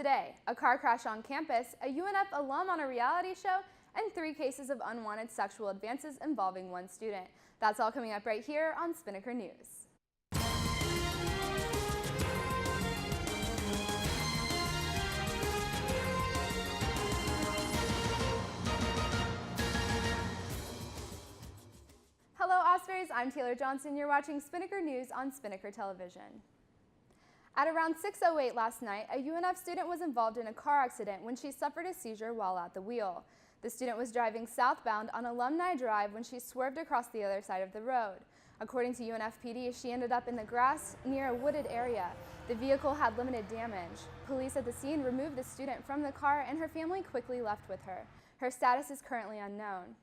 Today, a car crash on campus, a UNF alum on a reality show, and 3 cases of unwanted sexual advances involving 1 student. That's all coming up right here on Spinnaker News. Hello Ospreys, I'm Taylor Johnson. You're watching Spinnaker News on Spinnaker Television. At around 6:08 last night, a UNF student was involved in a car accident when she suffered a seizure while at the wheel. The student was driving southbound on Alumni Drive when she swerved across the other side of the road. According to UNF PD, she ended up in the grass near a wooded area. The vehicle had limited damage. Police at the scene removed the student from the car and her family quickly left with her. Her status is currently unknown.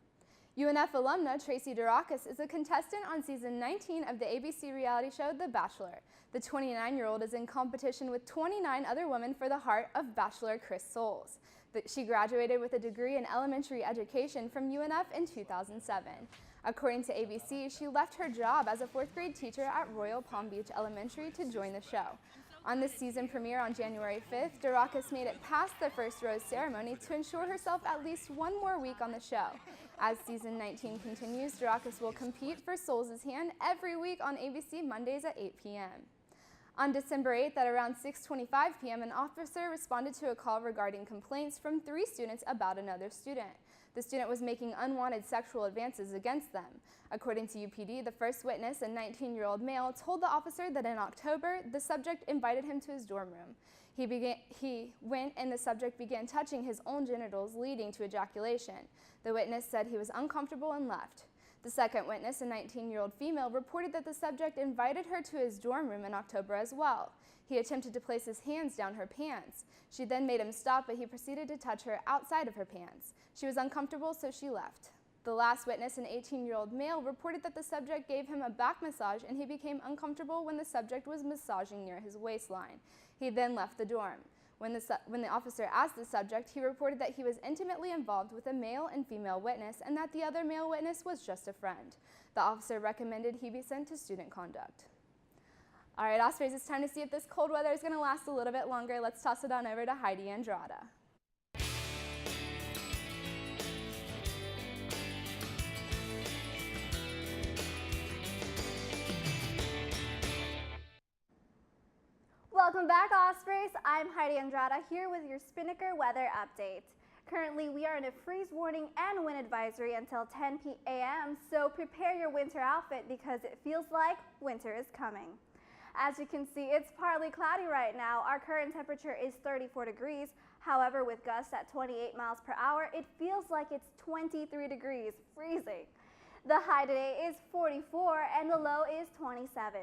UNF alumna Tracy Durakis is a contestant on season 19 of the ABC reality show The Bachelor. The 29-year-old is in competition with 29 other women for the heart of Bachelor Chris Soules. She graduated with a degree in elementary education from UNF in 2007. According to ABC, she left her job as a 4th grade teacher at Royal Palm Beach Elementary to join the show. On the season premiere on January 5th, Durakis made it past the first rose ceremony to ensure herself at least 1 more week on the show. As season 19 continues, Durakis will compete for Soules' hand every week on ABC Mondays at 8 p.m. On December 8th at around 6:25 p.m., an officer responded to a call regarding complaints from 3 students about another student. The student was making unwanted sexual advances against them. According to UPD, the first witness, a 19-year-old male, told the officer that in October, the subject invited him to his dorm room. He went and the subject began touching his own genitals, leading to ejaculation. The witness said he was uncomfortable and left. The second witness, a 19-year-old female, reported that the subject invited her to his dorm room in October as well. He attempted to place his hands down her pants. She then made him stop, but he proceeded to touch her outside of her pants. She was uncomfortable, so she left. The last witness, an 18-year-old male, reported that the subject gave him a back massage and he became uncomfortable when the subject was massaging near his waistline. He then left the dorm. When the officer asked the subject, he reported that he was intimately involved with a male and female witness and that the other male witness was just a friend. The officer recommended he be sent to student conduct. All right, Ospreys, it's time to see if this cold weather is going to last a little bit longer. Let's toss it on over to Heidi Andrada. Welcome back, Ospreys. I'm Heidi Andrada here with your Spinnaker weather update. Currently, we are in a freeze warning and wind advisory until 10 p.m., so prepare your winter outfit because it feels like winter is coming. As you can see, it's partly cloudy right now. Our current temperature is 34 degrees. However, with gusts at 28 miles per hour, it feels like it's 23 degrees, freezing. The high today is 44 and the low is 27.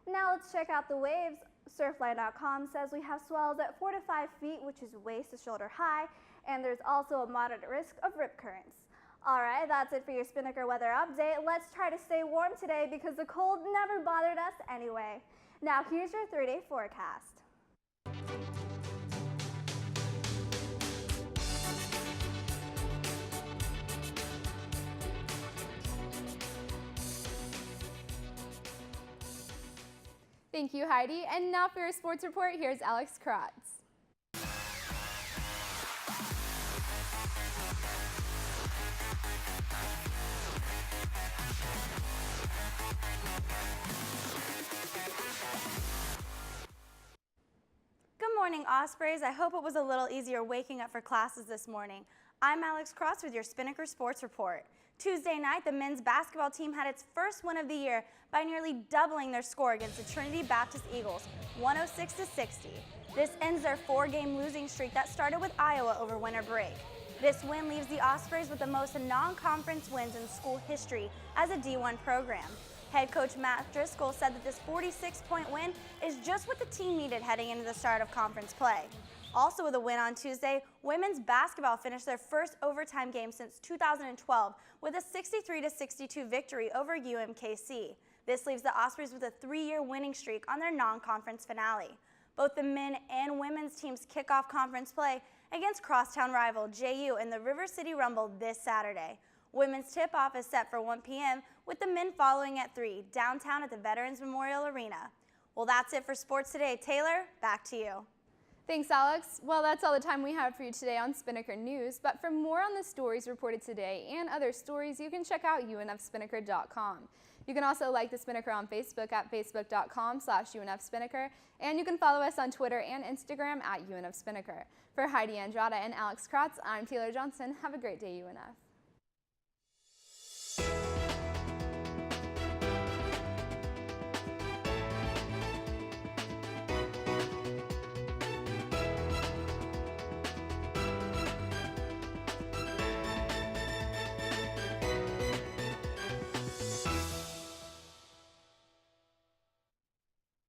Now let's check out the waves. Surfline.com says we have swells at 4 to 5 feet, which is waist to shoulder high, and there's also a moderate risk of rip currents. All right, that's it for your Spinnaker weather update. Let's try to stay warm today because the cold never bothered us anyway. Now here's your 3-day forecast. Thank you, Heidi. And now for your sports report, here's Alex Kratz. Good morning, Ospreys. I hope it was a little easier waking up for classes this morning. I'm Alex Kratz with your Spinnaker Sports Report. Tuesday night, the men's basketball team had its first win of the year by nearly doubling their score against the Trinity Baptist Eagles, 106-60. This ends their 4-game losing streak that started with Iowa over winter break. This win leaves the Ospreys with the most non-conference wins in school history as a D1 program. Head coach Matt Driscoll said that this 46-point win is just what the team needed heading into the start of conference play. Also with a win on Tuesday, women's basketball finished their first overtime game since 2012 with a 63-62 victory over UMKC. This leaves the Ospreys with a 3-year winning streak on their non-conference finale. Both the men and women's teams kick off conference play against crosstown rival JU in the River City Rumble this Saturday. Women's tip-off is set for 1 p.m. with the men following at 3 downtown at the Veterans Memorial Arena. Well, that's it for sports today. Taylor, back to you. Thanks, Alex. Well, that's all the time we have for you today on Spinnaker News, but for more on the stories reported today and other stories, you can check out unfspinnaker.com. You can also like the Spinnaker on Facebook at facebook.com/UNFSpinnaker, and you can follow us on Twitter and Instagram at UNFSpinnaker. For Heidi Andrada and Alex Kratz, I'm Taylor Johnson. Have a great day, UNF.